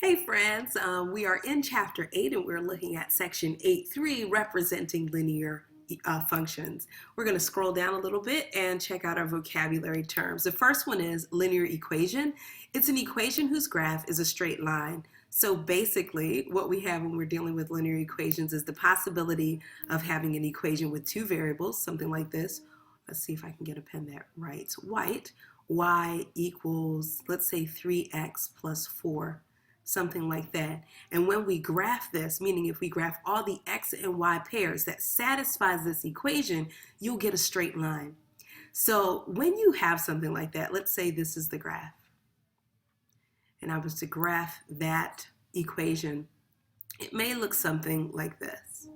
Hey friends, we are in chapter 8 and we're looking at section 8.3 representing linear functions. We're going to scroll down a little bit and check out our vocabulary terms. The first one is linear equation. It's an equation whose graph is a straight line. So basically what we have when we're dealing with linear equations is the possibility of having an equation with two variables, something like this. Let's see if I can get a pen that writes white. Y equals, let's say 3x plus 4. Something like that. And when we graph this, meaning if we graph all the x and y pairs that satisfies this equation, you'll get a straight line. So when you have something like that, let's say this is the graph, and I was to graph that equation, it may look something like this.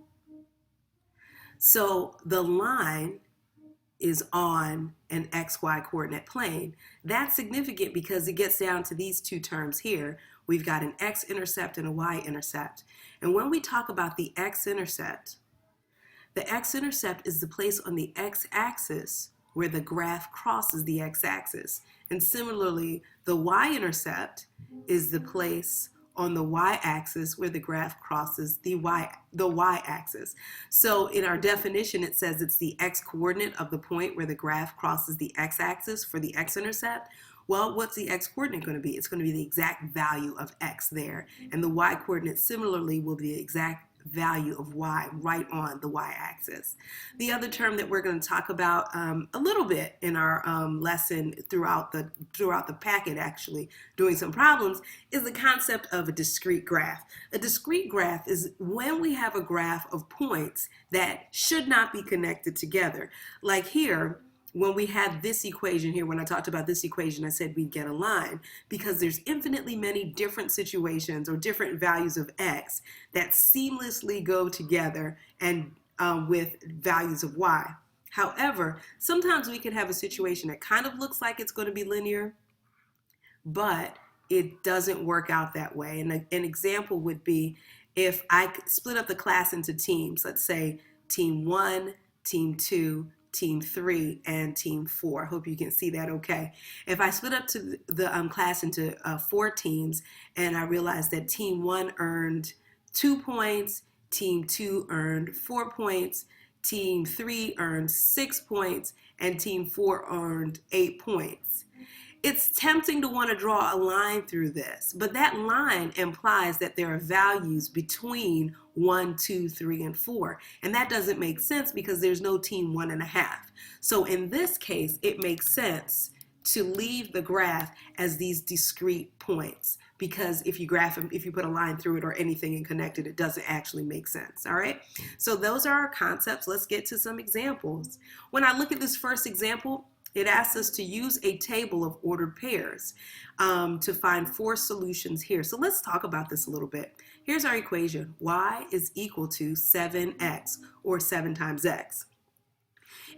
So the line is on an xy coordinate plane. That's significant because it gets down to these two terms here. We've got an x-intercept and a y-intercept. And when we talk about the x-intercept is the place on the x-axis where the graph crosses the x-axis. And similarly, the y-intercept is the place on the y-axis where the graph crosses the y-axis. So in our definition, it says it's the x-coordinate of the point where the graph crosses the x-axis for the x-intercept. Well, what's the x-coordinate going to be? It's going to be the exact value of x there. And the y-coordinate similarly will be the exact value of y right on the y-axis. The other term that we're going to talk about a little bit in our lesson throughout the packet, actually doing some problems, is the concept of a discrete graph. A discrete graph is when we have a graph of points that should not be connected together. Like here, when we had this equation here, when I talked about this equation, I said we'd get a line because there's infinitely many different situations or different values of x that seamlessly go together and with values of y. However, sometimes we can have a situation that kind of looks like it's going to be linear, but it doesn't work out that way. And an example would be if I split up the class into teams, let's say team 1, team 2, team 3, and team 4. I hope you can see that okay. If I split up to the class into 4 teams and I realized that team 1 earned 2 points, team 2 earned 4 points, team 3 earned 6 points, and team 4 earned 8 points. It's tempting to want to draw a line through this, but that line implies that there are values between 1, 2, 3, and 4. And that doesn't make sense because there's no team 1.5. So in this case, it makes sense to leave the graph as these discrete points, because if you graph them, if you put a line through it or anything and connect it, it doesn't actually make sense. All right. So those are our concepts. Let's get to some examples. When I look at this first example, it asks us to use a table of ordered pairs to find 4 solutions here. So let's talk about this a little bit. Here's our equation. Y is equal to 7x, or 7 times x.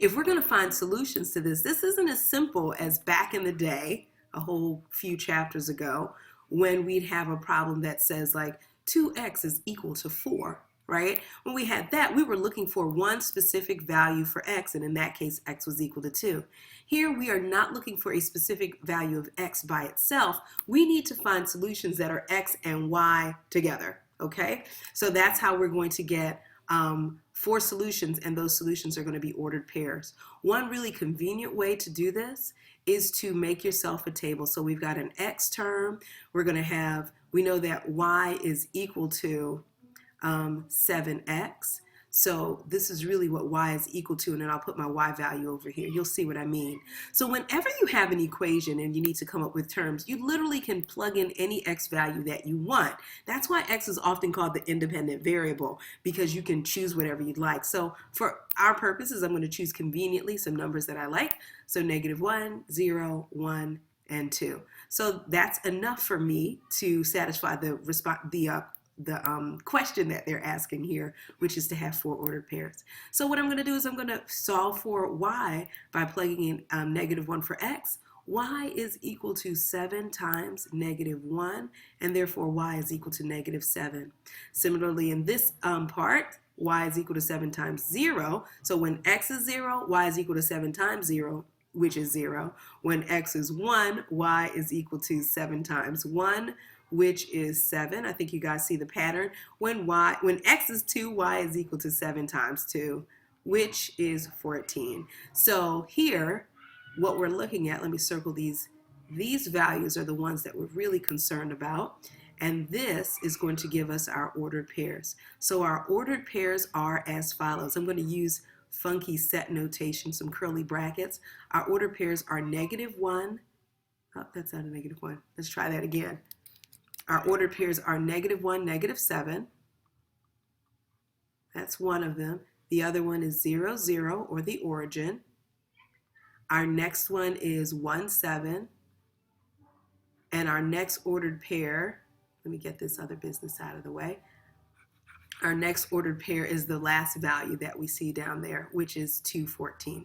If we're going to find solutions to this, this isn't as simple as back in the day, a whole few chapters ago, when we'd have a problem that says like 2x is equal to 4. Right? When we had that, we were looking for one specific value for x, and in that case, x was equal to 2. Here, we are not looking for a specific value of x by itself. We need to find solutions that are x and y together, okay? So that's how we're going to get 4 solutions, and those solutions are going to be ordered pairs. One really convenient way to do this is to make yourself a table. So we've got an x term. We're going to have, we know that y is equal to 7x. So this is really what y is equal to, and then I'll put my y value over here. You'll see what I mean. So whenever you have an equation and you need to come up with terms, you literally can plug in any x value that you want. That's why x is often called the independent variable, because you can choose whatever you'd like. So for our purposes, I'm going to choose conveniently some numbers that I like. So -1, 0, 1, and 2. So that's enough for me to satisfy the question that they're asking here, which is to have 4 ordered pairs. So what I'm going to do is I'm going to solve for y by plugging in -1 for x. Y is equal to 7 times -1, and therefore y is equal to -7. Similarly, in this part, y is equal to 7 times 0. So when x is 0, y is equal to 7 times 0, which is 0. When x is 1, y is equal to 7 times 1, which is 7. I think you guys see the pattern. When x is 2, y is equal to 7 times 2, which is 14. So here, what we're looking at, let me circle these. These values are the ones that we're really concerned about. And this is going to give us our ordered pairs. So our ordered pairs are as follows. I'm going to use funky set notation, some curly brackets. Our ordered pairs are -1. Oh, that's not a -1. Let's try that again. Our ordered pairs are -1, -7. That's one of them. The other one is 0, 0, or the origin. Our next one is 1, 7. And our next ordered pair, let me get this other business out of the way. Our next ordered pair is the last value that we see down there, which is 214.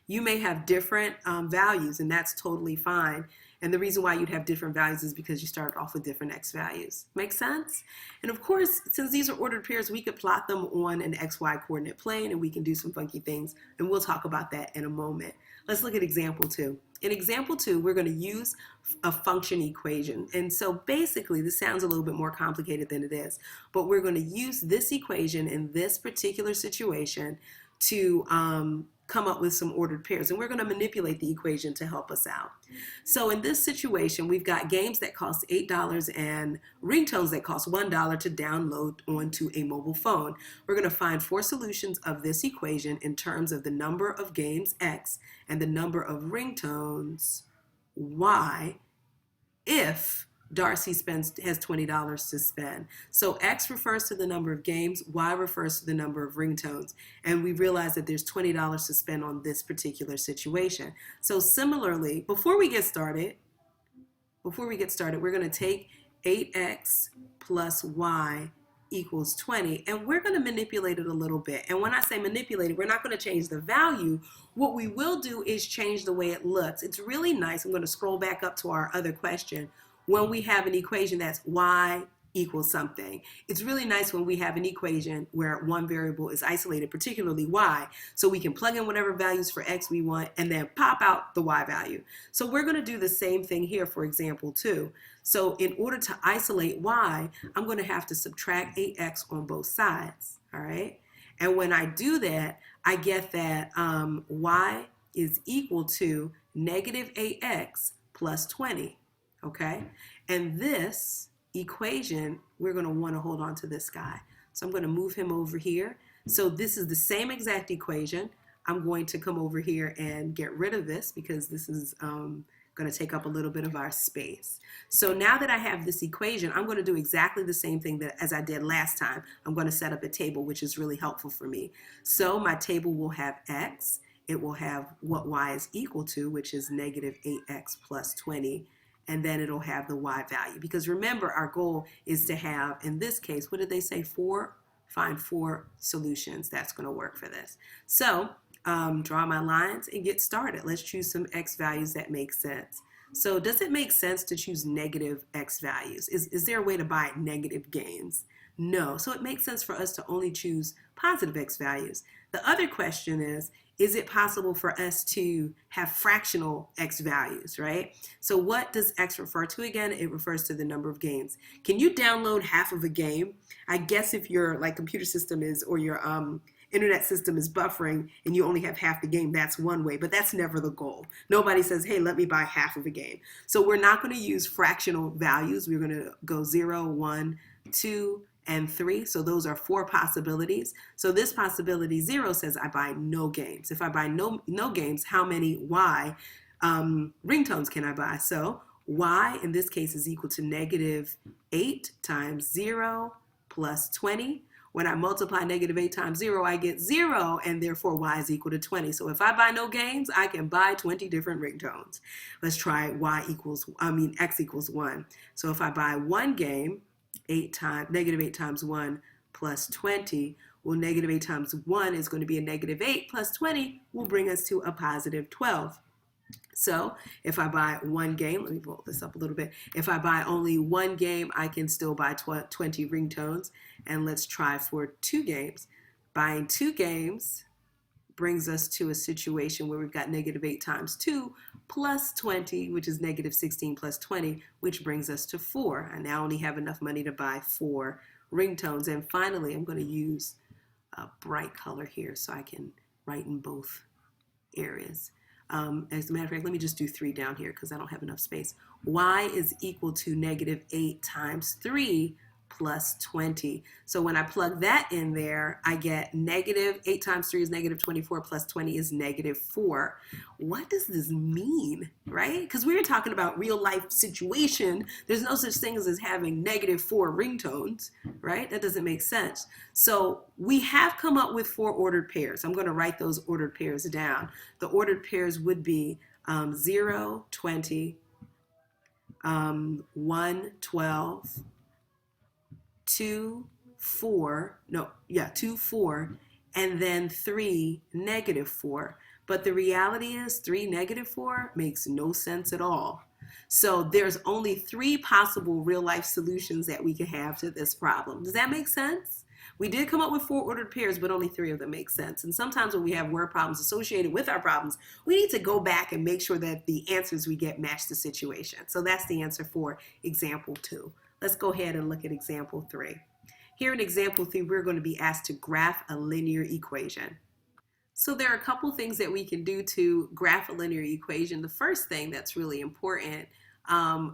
You may have different values, and that's totally fine. And the reason why you'd have different values is because you started off with different x values. Make sense? And of course, since these are ordered pairs, we could plot them on an xy coordinate plane, and we can do some funky things, and we'll talk about that in a moment. Let's look at example 2. In example 2, we're going to use a function equation. And so basically, this sounds a little bit more complicated than it is, but we're going to use this equation in this particular situation to come up with some ordered pairs, and we're going to manipulate the equation to help us out. So in this situation, we've got games that cost $8 and ringtones that cost $1 to download onto a mobile phone. We're going to find 4 solutions of this equation in terms of the number of games, X, and the number of ringtones, Y, if Darcy has $20 to spend. So X refers to the number of games, Y refers to the number of ringtones, and we realize that there's $20 to spend on this particular situation. So similarly, before we get started, we're going to take 8x plus y equals 20, and we're going to manipulate it a little bit. And when I say manipulate it, we're not going to change the value. What we will do is change the way it looks. It's really nice. I'm going to scroll back up to our other question. When we have an equation that's y equals something, it's really nice when we have an equation where one variable is isolated, particularly y, so we can plug in whatever values for x we want and then pop out the y value. So we're going to do the same thing here for example 2. So in order to isolate y, I'm going to have to subtract 8x on both sides, all right? And when I do that, I get that y is equal to -8x plus 20. Okay, and this equation, we're going to want to hold on to this guy. So I'm going to move him over here. So this is the same exact equation. I'm going to come over here and get rid of this because this is going to take up a little bit of our space. So now that I have this equation, I'm going to do exactly the same thing as I did last time. I'm going to set up a table, which is really helpful for me. So my table will have x. It will have what y is equal to, which is -8x plus 20. And then it'll have the y value. Because remember, our goal is to have, in this case, what did they say, 4? Find 4 solutions. That's going to work for this. So draw my lines and get started. Let's choose some x values that make sense. So does it make sense to choose negative x values? Is there a way to buy negative games? No. So it makes sense for us to only choose positive x values. The other question is it possible for us to have fractional x values, right? So what does x refer to again? It refers to the number of games. Can you download half of a game? I guess if your computer system is, or your internet system is buffering and you only have half the game, that's one way, but that's never the goal. Nobody says, hey, let me buy half of a game. So we're not going to use fractional values. We're going to go 0, 1, 2, and 3. So those are 4 possibilities. So this possibility 0 says I buy no games. If I buy no games, how many y ringtones can I buy? So y in this case is equal to -8 times 0 plus 20. When I multiply -8 times 0, I get 0, and therefore y is equal to 20. So if I buy no games, I can buy 20 different ringtones. Let's try x equals 1. So if I buy one game, -8 times 1 plus 20, well, -8 times 1 is going to be a -8 plus 20 will bring us to a positive 12. So if I buy one game, let me roll this up a little bit. If I buy only one game, I can still buy 20 ringtones. And let's try for 2 games. Buying 2 games brings us to a situation where we've got negative 8 times 2 plus 20, which is negative 16 plus 20, which brings us to 4. I now only have enough money to buy 4 ringtones. And finally, I'm going to use a bright color here so I can write in both areas. As a matter of fact, let me just do 3 down here because I don't have enough space. Y is equal to negative 8 times 3 plus 20. So when I plug that in there, I get negative 8 times 3 is negative 24 plus 20 is negative 4. What does this mean, right? Because we were talking about real life situation. There's no such thing as having negative 4 ringtones, right? That doesn't make sense. So we have come up with 4 ordered pairs. I'm going to write those ordered pairs down. The ordered pairs would be 0, 20, 1, 12, 2, 4, 2, 4, and then 3, negative 4. But the reality is 3, negative 4 makes no sense at all. So there's only 3 possible real life solutions that we can have to this problem. Does that make sense? We did come up with 4 ordered pairs, but only 3 of them make sense. And sometimes when we have word problems associated with our problems, we need to go back and make sure that the answers we get match the situation. So that's the answer for example 2. Let's go ahead and look at example 3. Here in example 3, we're going to be asked to graph a linear equation. So there are a couple things that we can do to graph a linear equation. The first thing that's really important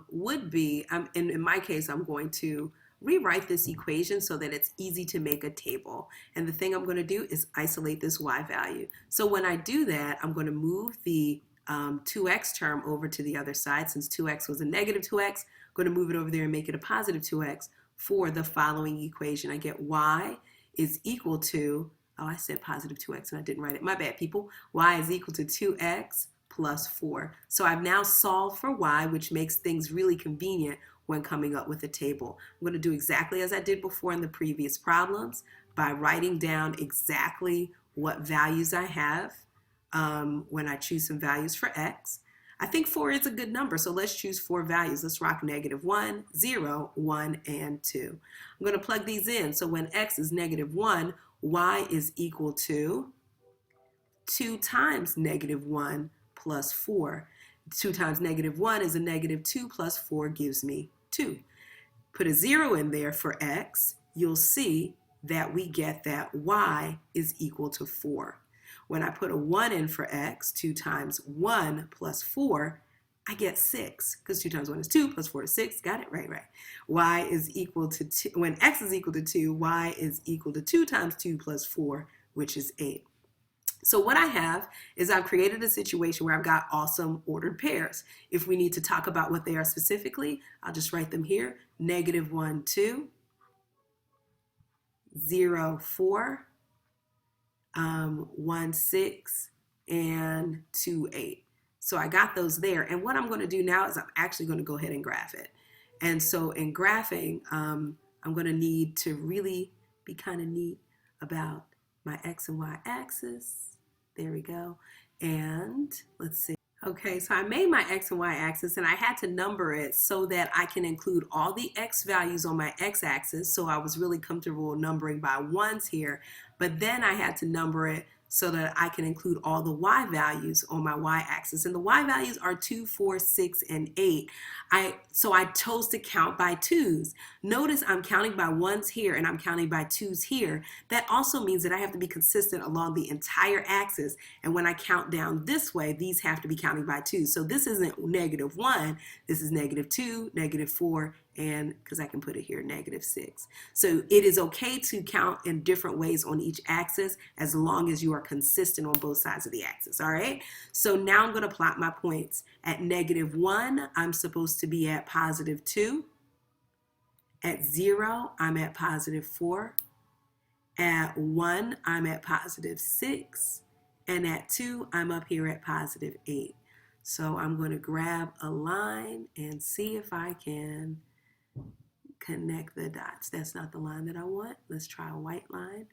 would be, in my case, I'm going to rewrite this equation so that it's easy to make a table. And the thing I'm going to do is isolate this y value. So when I do that, I'm going to move the 2x term over to the other side. Since 2x was a negative 2x, I'm going to move it over there and make it a positive 2x for the following equation. I get y is equal to, oh, I said positive 2x and I didn't write it. My bad, people. Y is equal to 2x plus 4. So I've now solved for y, which makes things really convenient when coming up with a table. I'm going to do exactly as I did before in the previous problems by writing down exactly what values I have when I choose some values for x. I think 4 is a good number, so let's choose 4 values. Let's rock negative 1, 0, 1, and 2. I'm going to plug these in. So when x is negative 1, y is equal to 2 times negative 1 plus 4. 2 times negative 1 is a negative 2 plus 4 gives me 2. Put a 0 in there for x. You'll see that we get that y is equal to 4. When I put a 1 in for x, 2 times 1 plus 4, I get 6, because 2 times 1 is 2, plus 4 is 6. Got it? Right, right. Y is equal to 2. When x is equal to 2, y is equal to 2 times 2 plus 4, which is 8. So what I have is I've created a situation where I've got awesome ordered pairs. If we need to talk about what they are specifically, I'll just write them here. Negative 1, 2, 0, 4, 1, 6, and 2, 8. So I got those there. And what I'm going to do now is I'm actually going to go ahead and graph it. And so in graphing, I'm going to need to really be kind of neat about my x and y axis. There we go. And let's see. Okay, so I made my x and y axis and I had to number it so that I can include all the x values on my x-axis. So I was really comfortable numbering by ones here, but then I had to number it so that I can include all the y values on my y-axis. And the y values are 2, 4, 6, and 8. So I chose to count by 2s. Notice I'm counting by 1s here and I'm counting by 2s here. That also means that I have to be consistent along the entire axis. And when I count down this way, these have to be counting by 2s. So this isn't negative 1, this is negative 2, negative 4, and because I can put it here, negative 6. So it is okay to count in different ways on each axis as long as you are consistent on both sides of the axis, all right? So now I'm going to plot my points. At negative 1, I'm supposed to be at positive 2. At 0, I'm at positive 4. At 1, I'm at positive 6. And at 2, I'm up here at positive 8. So I'm going to grab a line and see if I can connect the dots. That's not the line that I want. Let's try a white line.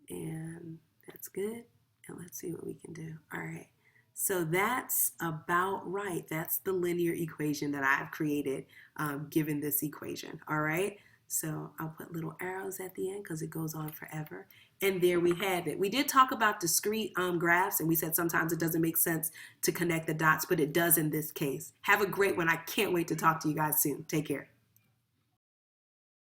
And that's good. And let's see what we can do. All right. So that's about right. That's the linear equation that I've created given this equation. All right. So I'll put little arrows at the end because it goes on forever. And there we have it. We did talk about discrete graphs, and we said sometimes it doesn't make sense to connect the dots, but it does in this case. Have a great one. I can't wait to talk to you guys soon. Take care.